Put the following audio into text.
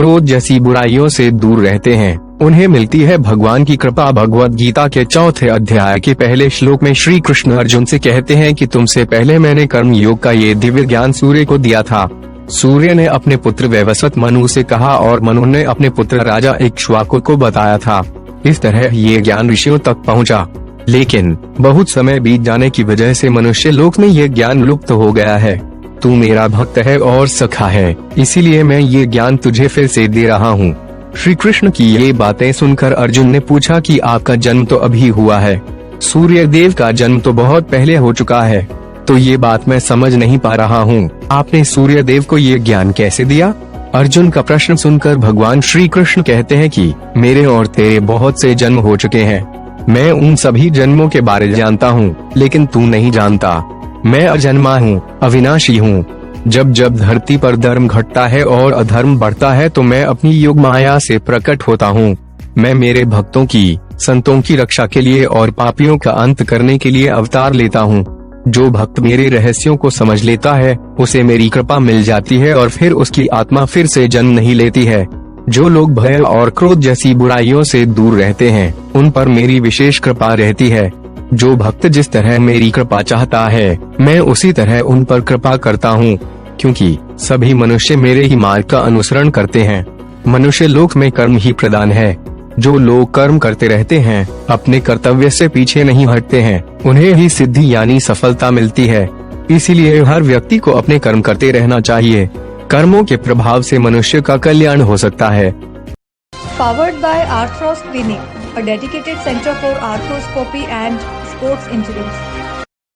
क्रोध जैसी बुराइयों से दूर रहते हैं, उन्हें मिलती है भगवान की कृपा। भगवद गीता के 4थे अध्याय के पहले श्लोक में श्री कृष्ण अर्जुन से कहते हैं कि तुमसे पहले मैंने कर्म योग का ये दिव्य ज्ञान सूर्य को दिया था। सूर्य ने अपने पुत्र वैवस्वत मनु से कहा और मनु ने अपने पुत्र राजा इक्ष्वाकु को बताया था। इस तरह ये ज्ञान ऋषियों तक पहुंचा। लेकिन बहुत समय बीत जाने की वजह से मनुष्य लोक में ये ज्ञान लुप्त हो गया है। तू मेरा भक्त है और सखा है, इसीलिए मैं ये ज्ञान तुझे फिर से दे रहा हूँ। श्री कृष्ण की ये बातें सुनकर अर्जुन ने पूछा कि आपका जन्म तो अभी हुआ है, सूर्य देव का जन्म तो बहुत पहले हो चुका है, तो ये बात मैं समझ नहीं पा रहा हूँ। आपने सूर्य देव को ये ज्ञान कैसे दिया? अर्जुन का प्रश्न सुनकर भगवान श्री कृष्ण कहते हैं कि मेरे और तेरे बहुत से जन्म हो चुके हैं, मैं उन सभी जन्मों के बारे में जानता हूँ, लेकिन तू नहीं जानता। मैं अजन्मा हूँ, अविनाशी हूँ। जब जब धरती पर धर्म घटता है और अधर्म बढ़ता है तो मैं अपनी योग माया से प्रकट होता हूँ। मैं मेरे भक्तों की, संतों की रक्षा के लिए और पापियों का अंत करने के लिए अवतार लेता हूँ। जो भक्त मेरे रहस्यों को समझ लेता है उसे मेरी कृपा मिल जाती है और फिर उसकी आत्मा फिर से जन्म नहीं लेती है। जो लोग भय और क्रोध जैसी बुराइयों से दूर रहते हैं उन पर मेरी विशेष कृपा रहती है। जो भक्त जिस तरह मेरी कृपा चाहता है मैं उसी तरह उन पर कृपा करता हूँ, क्योंकि सभी मनुष्य मेरे ही मार्ग का अनुसरण करते हैं। मनुष्य लोक में कर्म ही प्रधान है। जो लोग कर्म करते रहते हैं, अपने कर्तव्य से पीछे नहीं हटते हैं, उन्हें ही सिद्धि यानी सफलता मिलती है। इसीलिए हर व्यक्ति को अपने कर्म करते रहना चाहिए। कर्मों के प्रभाव से मनुष्य का कल्याण हो सकता है। Powered by Arthros Clinic, a dedicated center for arthroscopy and sports injuries.